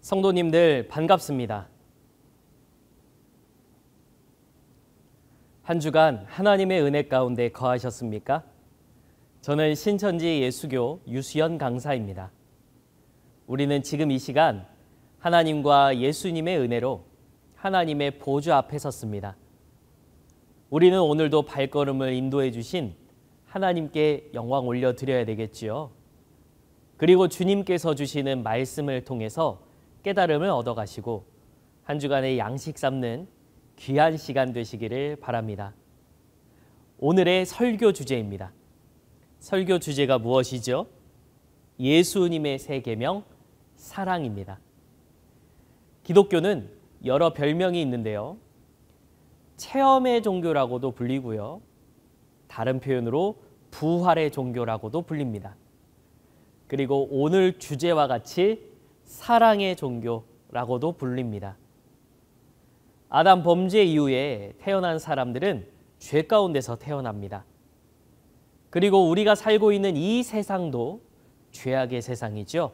성도님들 반갑습니다. 한 주간 하나님의 은혜 가운데 거하셨습니까? 저는 신천지 예수교 유수연 강사입니다. 우리는 지금 이 시간 하나님과 예수님의 은혜로 하나님의 보좌 앞에 섰습니다. 우리는 오늘도 발걸음을 인도해 주신 하나님께 영광 올려드려야 되겠지요. 그리고 주님께서 주시는 말씀을 통해서 깨달음을 얻어가시고 한 주간의 양식 삼는 귀한 시간 되시기를 바랍니다. 오늘의 설교 주제입니다. 설교 주제가 무엇이죠? 예수님의 새 계명, 사랑입니다. 기독교는 여러 별명이 있는데요. 체험의 종교라고도 불리고요. 다른 표현으로 부활의 종교라고도 불립니다. 그리고 오늘 주제와 같이 사랑의 종교라고도 불립니다. 아담 범죄 이후에 태어난 사람들은 죄 가운데서 태어납니다. 그리고 우리가 살고 있는 이 세상도 죄악의 세상이죠.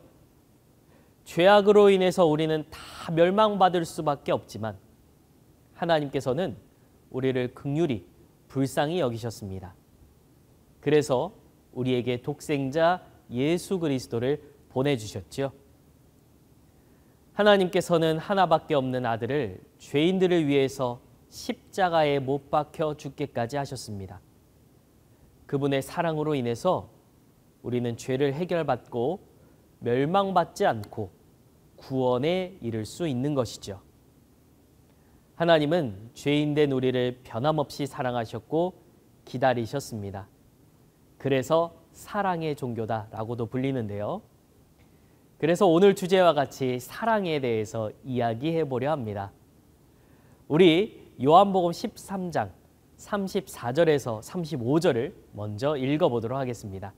죄악으로 인해서 우리는 다 멸망받을 수밖에 없지만 하나님께서는 우리를 긍휼히 불쌍히 여기셨습니다. 그래서 우리에게 독생자 예수 그리스도를 보내주셨죠. 하나님께서는 하나밖에 없는 아들을 죄인들을 위해서 십자가에 못 박혀 죽게까지 하셨습니다. 그분의 사랑으로 인해서 우리는 죄를 해결받고 멸망받지 않고 구원에 이를 수 있는 것이죠. 하나님은 죄인된 우리를 변함없이 사랑하셨고 기다리셨습니다. 그래서 사랑의 종교다라고도 불리는데요. 그래서 오늘 주제와 같이 사랑에 대해서 이야기해 보려 합니다. 우리 요한복음 13장 34절에서 35절을 먼저 읽어보도록 하겠습니다.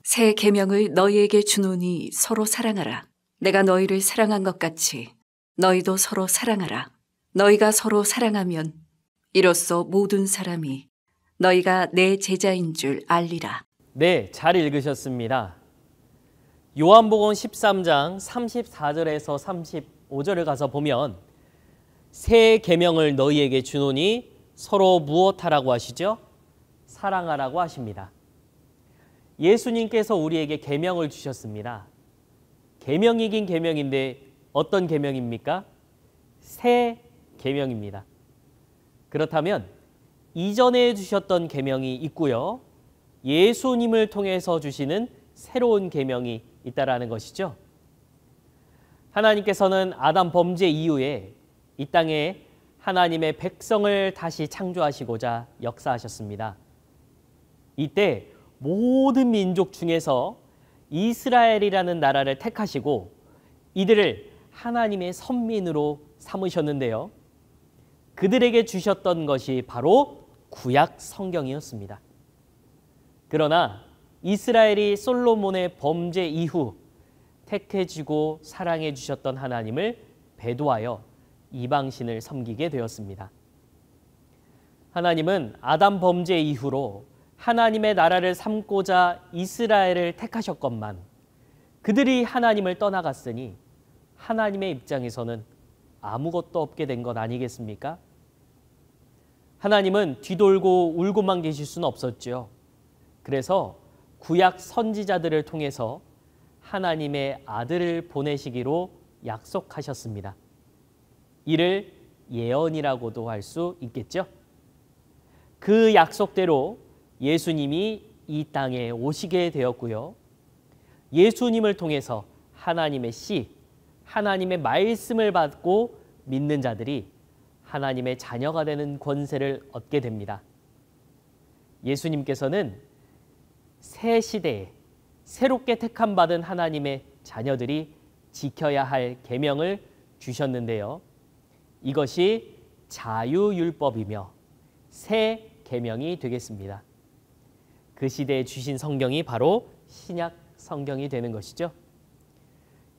새 계명을 너희에게 주노니 서로 사랑하라. 내가 너희를 사랑한 것 같이 너희도 서로 사랑하라. 너희가 서로 사랑하면 이로써 모든 사람이 너희가 내 제자인 줄 알리라. 네, 잘 읽으셨습니다. 요한복음 13장 34절에서 35절을 가서 보면 새 계명을 너희에게 주노니 서로 무엇하라고 하시죠? 사랑하라고 하십니다. 예수님께서 우리에게 계명을 주셨습니다. 계명이긴 계명인데 어떤 계명입니까? 새 계명입니다. 그렇다면 이전에 주셨던 계명이 있고요. 예수님을 통해서 주시는 새로운 계명이 있다라는 것이죠. 하나님께서는 아담 범죄 이후에 이 땅에 하나님의 백성을 다시 창조하시고자 역사하셨습니다. 이때 모든 민족 중에서 이스라엘이라는 나라를 택하시고 이들을 하나님의 선민으로 삼으셨는데요. 그들에게 주셨던 것이 바로 구약 성경이었습니다. 그러나 이스라엘이 솔로몬의 범죄 이후 택해지고 사랑해 주셨던 하나님을 배도하여 이방신을 섬기게 되었습니다. 하나님은 아담 범죄 이후로 하나님의 나라를 삼고자 이스라엘을 택하셨건만 그들이 하나님을 떠나갔으니 하나님의 입장에서는 아무것도 없게 된 것 아니겠습니까? 하나님은 뒤돌고 울고만 계실 수는 없었죠. 그래서 구약 선지자들을 통해서 하나님의 아들을 보내시기로 약속하셨습니다. 이를 예언이라고도 할 수 있겠죠. 그 약속대로 예수님이 이 땅에 오시게 되었고요. 예수님을 통해서 하나님의 씨, 하나님의 말씀을 받고 믿는 자들이 하나님의 자녀가 되는 권세를 얻게 됩니다. 예수님께서는 새 시대에 새롭게 택함받은 하나님의 자녀들이 지켜야 할 계명을 주셨는데요. 이것이 자유율법이며 새 계명이 되겠습니다. 그 시대에 주신 성경이 바로 신약 성경이 되는 것이죠.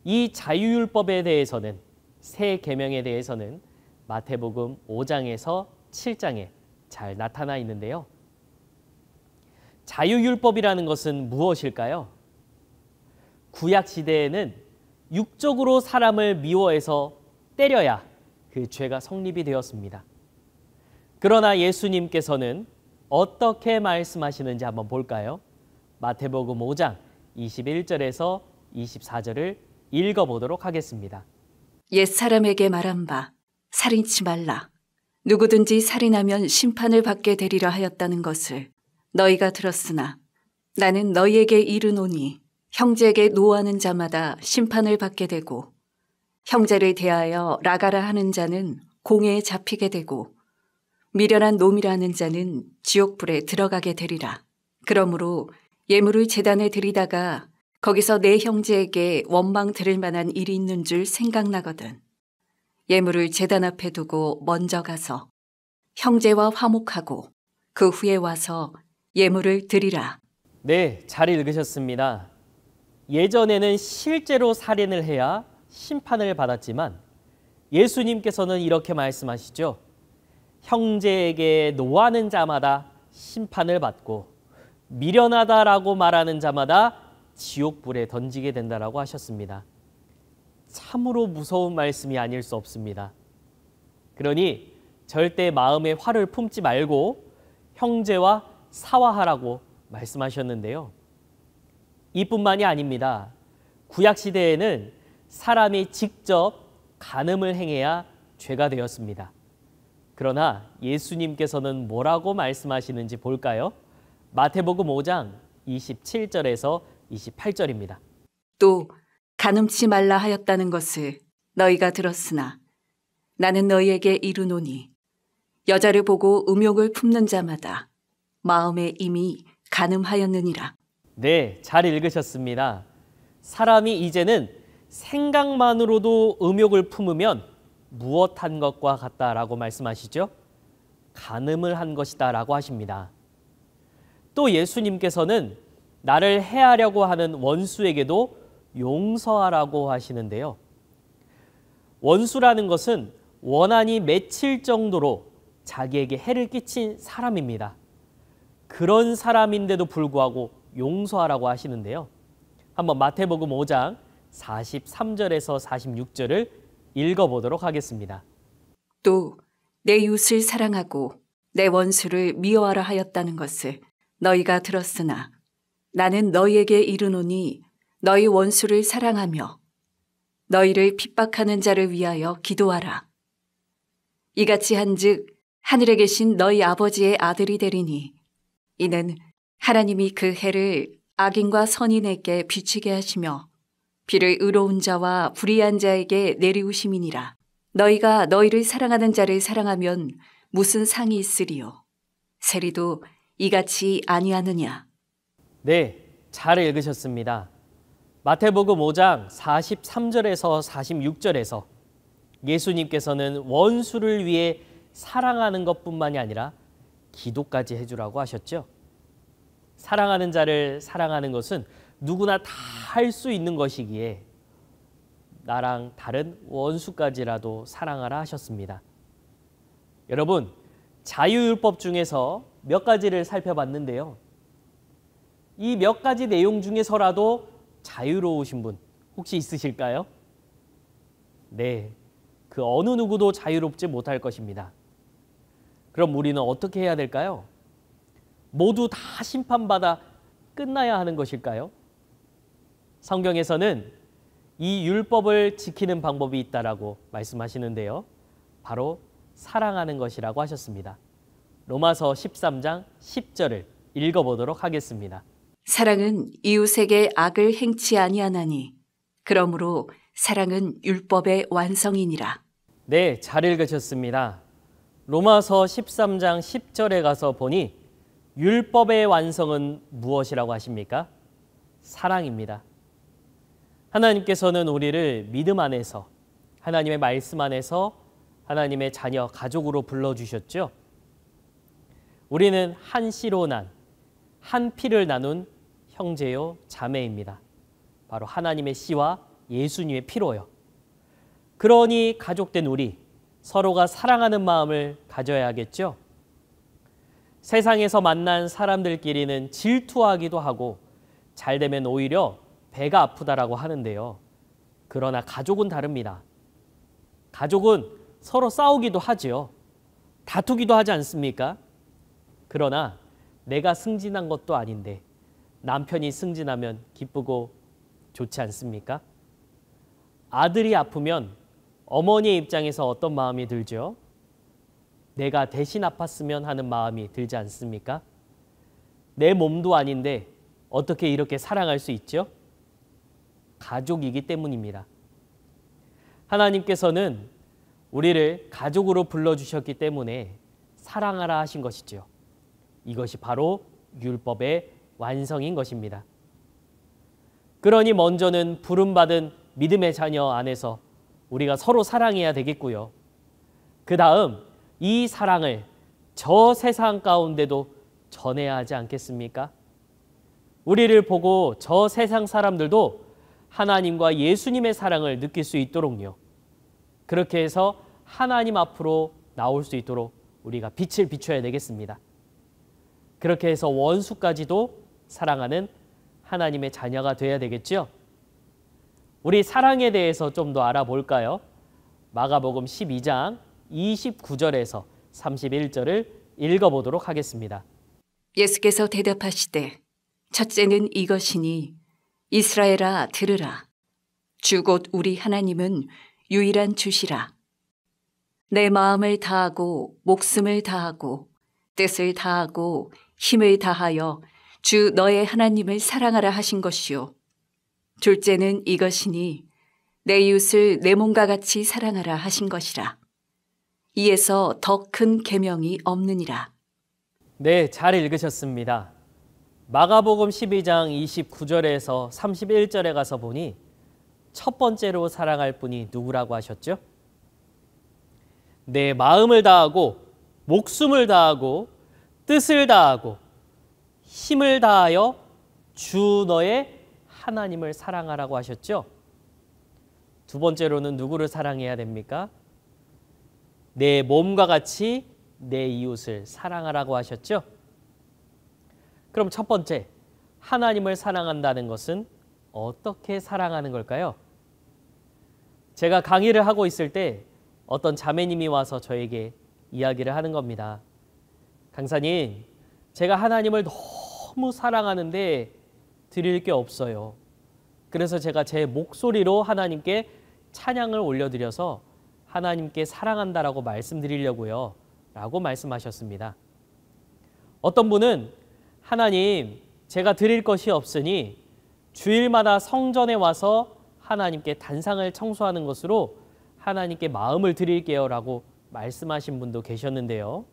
이 자유율법에 대해서는 새 계명에 대해서는 마태복음 5장에서 7장에 잘 나타나 있는데요. 자유율법이라는 것은 무엇일까요? 구약 시대에는 육적으로 사람을 미워해서 때려야 그 죄가 성립이 되었습니다. 그러나 예수님께서는 어떻게 말씀하시는지 한번 볼까요? 마태복음 5장 21절에서 24절을 읽어보도록 하겠습니다. 옛사람에게 말한 바 살인치 말라. 누구든지 살인하면 심판을 받게 되리라 하였다는 것을 너희가 들었으나 나는 너희에게 이르노니 형제에게 노하는 자마다 심판을 받게 되고 형제를 대하여 라가라 하는 자는 공회에 잡히게 되고 미련한 놈이라 하는 자는 지옥불에 들어가게 되리라. 그러므로 예물을 제단에 드리다가 거기서 내 형제에게 원망 들을 만한 일이 있는 줄 생각나거든. 예물을 제단 앞에 두고 먼저 가서 형제와 화목하고 그 후에 와서 예물을 드리라. 네, 잘 읽으셨습니다. 예전에는 실제로 살인을 해야 심판을 받았지만 예수님께서는 이렇게 말씀하시죠. 형제에게 노하는 자마다 심판을 받고 미련하다라고 말하는 자마다 지옥불에 던지게 된다라고 하셨습니다. 참으로 무서운 말씀이 아닐 수 없습니다. 그러니 절대 마음에 화를 품지 말고 형제와 사화하라고 말씀하셨는데요. 이뿐만이 아닙니다. 구약시대에는 사람이 직접 간음을 행해야 죄가 되었습니다. 그러나 예수님께서는 뭐라고 말씀하시는지 볼까요? 마태복음 5장 27절에서 28절입니다. 또 간음치 말라 하였다는 것을 너희가 들었으나 나는 너희에게 이르노니 여자를 보고 음욕을 품는 자마다 마음에 이미 간음하였느니라. 네, 잘 읽으셨습니다. 사람이 이제는 생각만으로도 음욕을 품으면 무엇한 것과 같다라고 말씀하시죠? 간음을 한 것이다라고 하십니다. 또 예수님께서는 나를 해하려고 하는 원수에게도 용서하라고 하시는데요. 원수라는 것은 원한이 맺힐 정도로 자기에게 해를 끼친 사람입니다. 그런 사람인데도 불구하고 용서하라고 하시는데요. 한번 마태복음 5장 43절에서 46절을 읽어보도록 하겠습니다. 또 내 이웃을 사랑하고 내 원수를 미워하라 하였다는 것을 너희가 들었으나 나는 너희에게 이르노니 너희 원수를 사랑하며 너희를 핍박하는 자를 위하여 기도하라. 이같이 한즉 하늘에 계신 너희 아버지의 아들이 되리니 이는 하나님이 그 해를 악인과 선인에게 비추게 하시며 비를 의로운 자와 불의한 자에게 내리우심이니라. 너희가 너희를 사랑하는 자를 사랑하면 무슨 상이 있으리요? 세리도 이같이 아니하느냐? 네, 잘 읽으셨습니다. 마태복음 5장 43절에서 46절에서 예수님께서는 원수를 위해 사랑하는 것뿐만이 아니라 기도까지 해주라고 하셨죠. 사랑하는 자를 사랑하는 것은 누구나 다 할 수 있는 것이기에 나랑 다른 원수까지라도 사랑하라 하셨습니다. 여러분, 자유율법 중에서 몇 가지를 살펴봤는데요. 이 몇 가지 내용 중에서라도 자유로우신 분 혹시 있으실까요? 네, 그 어느 누구도 자유롭지 못할 것입니다. 그럼 우리는 어떻게 해야 될까요? 모두 다 심판받아 끝나야 하는 것일까요? 성경에서는 이 율법을 지키는 방법이 있다라고 말씀하시는데요. 바로 사랑하는 것이라고 하셨습니다. 로마서 13장 10절을 읽어보도록 하겠습니다. 사랑은 이웃에게 악을 행치 아니하나니 그러므로 사랑은 율법의 완성이니라. 네, 잘 읽으셨습니다. 로마서 13장 10절에 가서 보니 율법의 완성은 무엇이라고 하십니까? 사랑입니다. 하나님께서는 우리를 믿음 안에서 하나님의 말씀 안에서 하나님의 자녀 가족으로 불러주셨죠. 우리는 한 씨로 난 한 피를 나눈 형제요 자매입니다. 바로 하나님의 씨와 예수님의 피로요. 그러니 가족된 우리 서로가 사랑하는 마음을 가져야겠죠. 세상에서 만난 사람들끼리는 질투하기도 하고 잘 되면 오히려 배가 아프다라고 하는데요. 그러나 가족은 다릅니다. 가족은 서로 싸우기도 하지요. 다투기도 하지 않습니까? 그러나 내가 승진한 것도 아닌데 남편이 승진하면 기쁘고 좋지 않습니까? 아들이 아프면 어머니의 입장에서 어떤 마음이 들죠? 내가 대신 아팠으면 하는 마음이 들지 않습니까? 내 몸도 아닌데 어떻게 이렇게 사랑할 수 있죠? 가족이기 때문입니다. 하나님께서는 우리를 가족으로 불러주셨기 때문에 사랑하라 하신 것이죠. 이것이 바로 율법의 완성인 것입니다. 그러니 먼저는 부름받은 믿음의 자녀 안에서 우리가 서로 사랑해야 되겠고요. 그 다음 이 사랑을 저 세상 가운데도 전해야 하지 않겠습니까? 우리를 보고 저 세상 사람들도 하나님과 예수님의 사랑을 느낄 수 있도록요. 그렇게 해서 하나님 앞으로 나올 수 있도록 우리가 빛을 비춰야 되겠습니다. 그렇게 해서 원수까지도 사랑하는 하나님의 자녀가 되어야 되겠죠. 우리 사랑에 대해서 좀 더 알아볼까요? 마가복음 12장 29절에서 31절을 읽어보도록 하겠습니다. 예수께서 대답하시되 첫째는 이것이니 이스라엘아 들으라. 주 곧 우리 하나님은 유일한 주시라. 내 마음을 다하고 목숨을 다하고 뜻을 다하고 힘을 다하여 주 너의 하나님을 사랑하라 하신 것이요. 둘째는 이것이니 내 이웃을 내 몸과 같이 사랑하라 하신 것이라. 이에서 더 큰 계명이 없느니라. 네, 잘 읽으셨습니다. 마가복음 12장 29절에서 31절에 가서 보니 첫 번째로 사랑할 분이 누구라고 하셨죠? 내 마음을 다하고 목숨을 다하고 뜻을 다하고 힘을 다하여 주 너의 하나님을 사랑하라고 하셨죠? 두 번째로는 누구를 사랑해야 됩니까? 내 몸과 같이 내 이웃을 사랑하라고 하셨죠? 그럼 첫 번째, 하나님을 사랑한다는 것은 어떻게 사랑하는 걸까요? 제가 강의를 하고 있을 때 어떤 자매님이 와서 저에게 이야기를 하는 겁니다. 강사님, 제가 하나님을 너무 사랑하는데 드릴 게 없어요. 그래서 제가 제 목소리로 하나님께 찬양을 올려드려서 하나님께 사랑한다라고 말씀드리려고요. 라고 말씀하셨습니다. 어떤 분은 하나님, 제가 드릴 것이 없으니 주일마다 성전에 와서 하나님께 단상을 청소하는 것으로 하나님께 마음을 드릴게요 라고 말씀하신 분도 계셨는데요.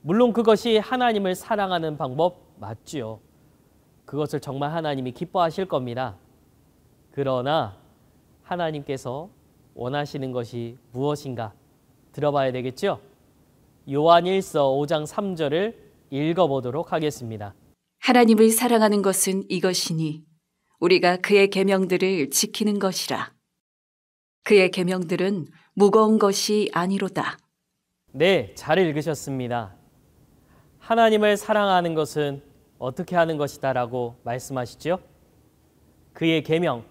물론 그것이 하나님을 사랑하는 방법 맞지요. 그것을 정말 하나님이 기뻐하실 겁니다. 그러나 하나님께서 원하시는 것이 무엇인가 들어봐야 되겠죠? 요한일서 5장 3절을 읽어보도록 하겠습니다. 하나님을 사랑하는 것은 이것이니 우리가 그의 계명들을 지키는 것이라. 그의 계명들은 무거운 것이 아니로다. 네, 잘 읽으셨습니다. 하나님을 사랑하는 것은 어떻게 하는 것이다라고 말씀하시죠? 그의 계명,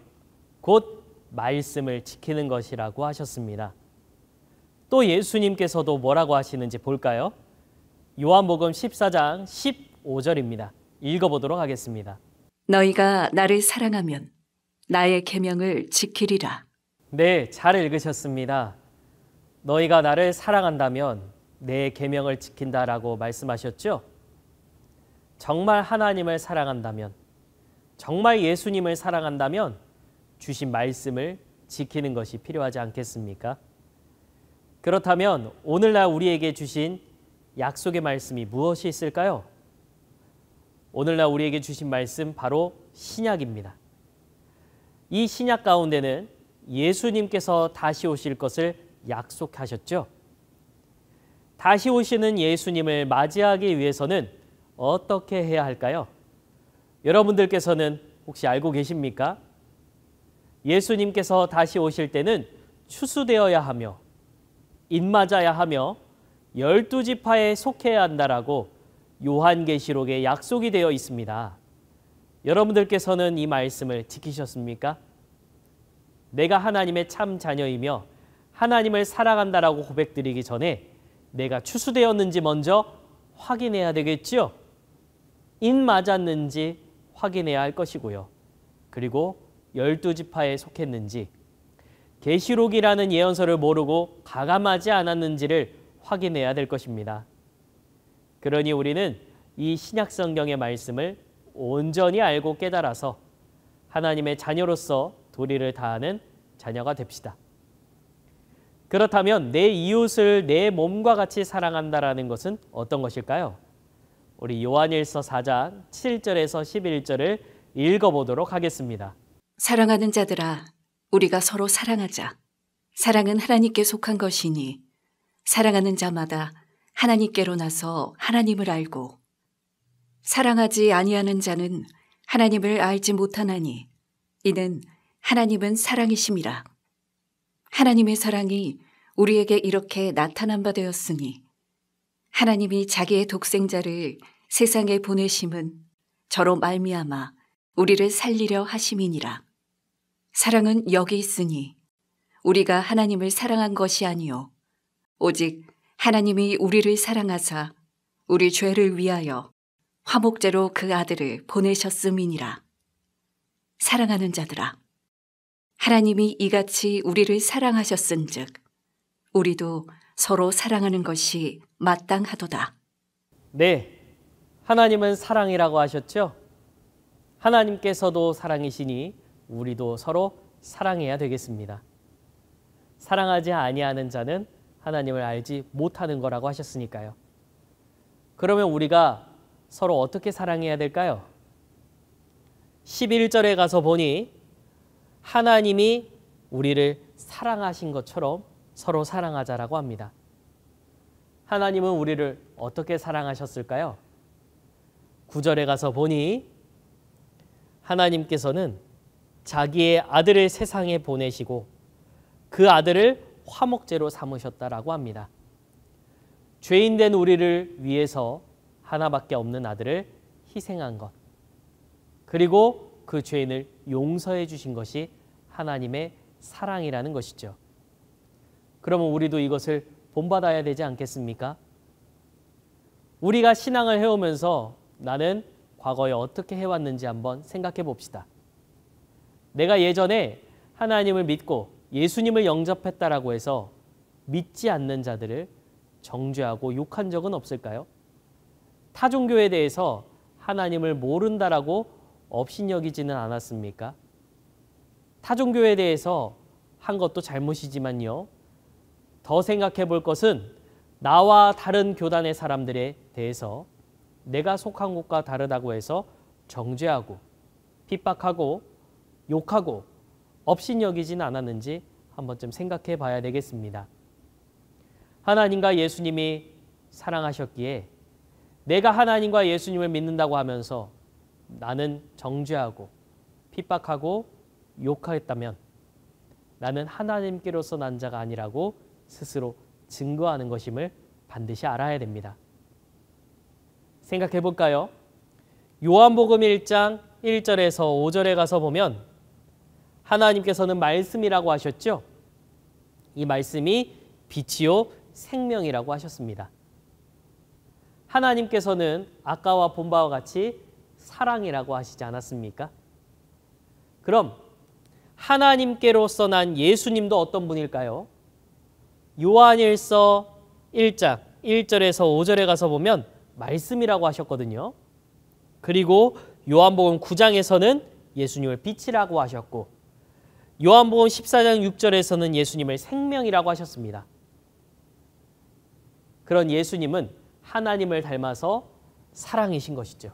곧 말씀을 지키는 것이라고 하셨습니다. 또 예수님께서도 뭐라고 하시는지 볼까요? 요한복음 14장 15절입니다. 읽어보도록 하겠습니다. 너희가 나를 사랑하면 나의 계명을 지키리라. 네, 잘 읽으셨습니다. 너희가 나를 사랑한다면 내 계명을 지킨다라고 말씀하셨죠? 정말 하나님을 사랑한다면, 정말 예수님을 사랑한다면 주신 말씀을 지키는 것이 필요하지 않겠습니까? 그렇다면 오늘날 우리에게 주신 약속의 말씀이 무엇이 있을까요? 오늘날 우리에게 주신 말씀 바로 신약입니다. 이 신약 가운데는 예수님께서 다시 오실 것을 약속하셨죠. 다시 오시는 예수님을 맞이하기 위해서는 어떻게 해야 할까요? 여러분들께서는 혹시 알고 계십니까? 예수님께서 다시 오실 때는 추수되어야 하며 입맞아야 하며 12지파에 속해야 한다라고 요한계시록에 약속이 되어 있습니다. 여러분들께서는 이 말씀을 지키셨습니까? 내가 하나님의 참 자녀이며 하나님을 사랑한다라고 고백드리기 전에 내가 추수되었는지 먼저 확인해야 되겠지요. 인 맞았는지 확인해야 할 것이고요. 그리고 12지파에 속했는지, 계시록이라는 예언서를 모르고 가감하지 않았는지를 확인해야 될 것입니다. 그러니 우리는 이 신약성경의 말씀을 온전히 알고 깨달아서 하나님의 자녀로서 도리를 다하는 자녀가 됩시다. 그렇다면 내 이웃을 내 몸과 같이 사랑한다라는 것은 어떤 것일까요? 우리 요한일서 4장 7절에서 11절을 읽어보도록 하겠습니다. 사랑하는 자들아, 우리가 서로 사랑하자. 사랑은 하나님께 속한 것이니 사랑하는 자마다 하나님께로 나서 하나님을 알고, 사랑하지 아니하는 자는 하나님을 알지 못하나니 이는 하나님은 사랑이심이라. 하나님의 사랑이 우리에게 이렇게 나타난 바 되었으니 하나님이 자기의 독생자를 세상에 보내심은 저로 말미암아 우리를 살리려 하심이니라. 사랑은 여기 있으니 우리가 하나님을 사랑한 것이 아니요 오직 하나님이 우리를 사랑하사 우리 죄를 위하여 화목제로 그 아들을 보내셨음이니라. 사랑하는 자들아, 하나님이 이같이 우리를 사랑하셨은즉 우리도 서로 사랑하는 것이 마땅하도다. 네, 하나님은 사랑이라고 하셨죠? 하나님께서도 사랑이시니 우리도 서로 사랑해야 되겠습니다. 사랑하지 아니하는 자는 하나님을 알지 못하는 거라고 하셨으니까요. 그러면 우리가 서로 어떻게 사랑해야 될까요? 11절에 가서 보니 하나님이 우리를 사랑하신 것처럼 서로 사랑하자라고 합니다. 하나님은 우리를 어떻게 사랑하셨을까요? 9절에 가서 보니 하나님께서는 자기의 아들을 세상에 보내시고 그 아들을 화목제로 삼으셨다라고 합니다. 죄인된 우리를 위해서 하나밖에 없는 아들을 희생한 것, 그리고 그 죄인을 용서해 주신 것이 하나님의 사랑이라는 것이죠. 그러면 우리도 이것을 본받아야 되지 않겠습니까? 우리가 신앙을 해오면서 나는 과거에 어떻게 해왔는지 한번 생각해 봅시다. 내가 예전에 하나님을 믿고 예수님을 영접했다라고 해서 믿지 않는 자들을 정죄하고 욕한 적은 없을까요? 타종교에 대해서 하나님을 모른다라고 업신여기지는 않았습니까? 타종교에 대해서 한 것도 잘못이지만요. 더 생각해 볼 것은 나와 다른 교단의 사람들에 대해서 내가 속한 곳과 다르다고 해서 정죄하고 핍박하고 욕하고 업신여기지는 않았는지 한 번쯤 생각해 봐야 되겠습니다. 하나님과 예수님이 사랑하셨기에 내가 하나님과 예수님을 믿는다고 하면서 나는 정죄하고 핍박하고 욕하였다면 나는 하나님께로서 난 자가 아니라고 스스로 증거하는 것임을 반드시 알아야 됩니다. 생각해 볼까요? 요한복음 1장 1절에서 5절에 가서 보면 하나님께서는 말씀이라고 하셨죠? 이 말씀이 빛이요 생명이라고 하셨습니다. 하나님께서는 아까와 본 바와 같이 사랑이라고 하시지 않았습니까? 그럼 하나님께로서 난 예수님도 어떤 분일까요? 요한일서 1장 1절에서 5절에 가서 보면 말씀이라고 하셨거든요. 그리고 요한복음 9장에서는 예수님을 빛이라고 하셨고 요한복음 14장 6절에서는 예수님을 생명이라고 하셨습니다. 그런 예수님은 하나님을 닮아서 사랑이신 것이죠.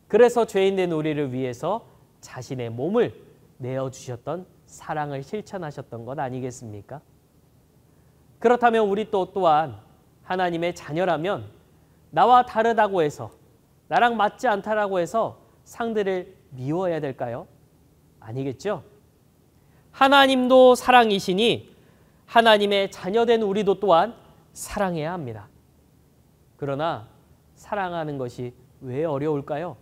그래서 죄인된 우리를 위해서 자신의 몸을 내어주셨던 사랑을 실천하셨던 것 아니겠습니까? 그렇다면 우리 또한 하나님의 자녀라면 나와 다르다고 해서 나랑 맞지 않다라고 해서 상대를 미워해야 될까요? 아니겠죠? 하나님도 사랑이시니 하나님의 자녀된 우리도 또한 사랑해야 합니다. 그러나 사랑하는 것이 왜 어려울까요?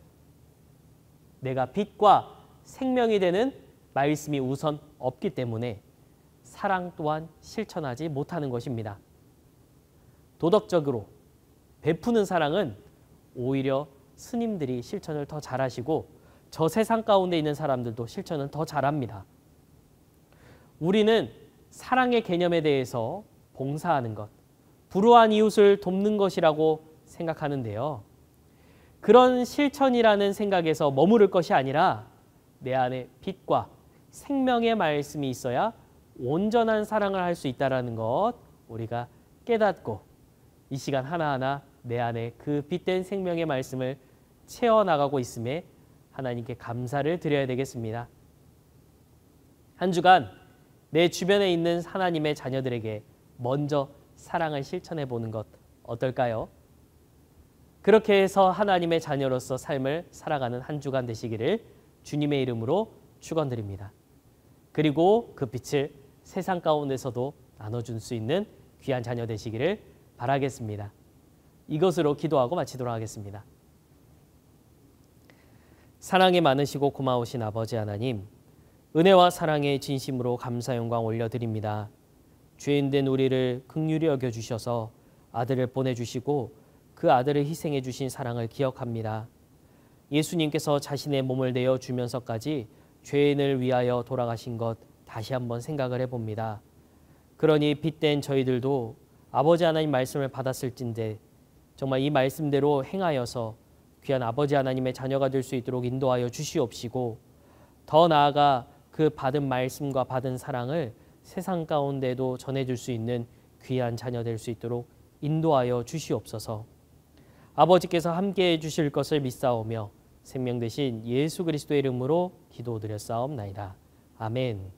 내가 빛과 생명이 되는 말씀이 우선 없기 때문에 사랑 또한 실천하지 못하는 것입니다. 도덕적으로 베푸는 사랑은 오히려 스님들이 실천을 더 잘하시고 저 세상 가운데 있는 사람들도 실천을 더 잘합니다. 우리는 사랑의 개념에 대해서 봉사하는 것, 불우한 이웃을 돕는 것이라고 생각하는데요. 그런 실천이라는 생각에서 머무를 것이 아니라 내 안에 빛과 생명의 말씀이 있어야 온전한 사랑을 할 수 있다는 것 우리가 깨닫고 이 시간 하나하나 내 안에 그 빛된 생명의 말씀을 채워나가고 있음에 하나님께 감사를 드려야 되겠습니다. 한 주간 내 주변에 있는 하나님의 자녀들에게 먼저 사랑을 실천해 보는 것 어떨까요? 그렇게 해서 하나님의 자녀로서 삶을 살아가는 한 주간 되시기를 주님의 이름으로 축원드립니다. 그리고 그 빛을 세상 가운데서도 나눠줄 수 있는 귀한 자녀 되시기를 바라겠습니다. 이것으로 기도하고 마치도록 하겠습니다. 사랑이 많으시고 고마우신 아버지 하나님, 은혜와 사랑의 진심으로 감사 영광 올려드립니다. 죄인된 우리를 긍휼히 여겨주셔서 아들을 보내주시고 그 아들을 희생해 주신 사랑을 기억합니다. 예수님께서 자신의 몸을 내어주면서까지 죄인을 위하여 돌아가신 것 다시 한번 생각을 해봅니다. 그러니 빛된 저희들도 아버지 하나님 말씀을 받았을진데 정말 이 말씀대로 행하여서 귀한 아버지 하나님의 자녀가 될 수 있도록 인도하여 주시옵시고 더 나아가 그 받은 말씀과 받은 사랑을 세상 가운데도 전해줄 수 있는 귀한 자녀 될 수 있도록 인도하여 주시옵소서. 아버지께서 함께해 주실 것을 믿사오며 생명 되신 예수 그리스도의 이름으로 기도드렸사옵나이다. 아멘.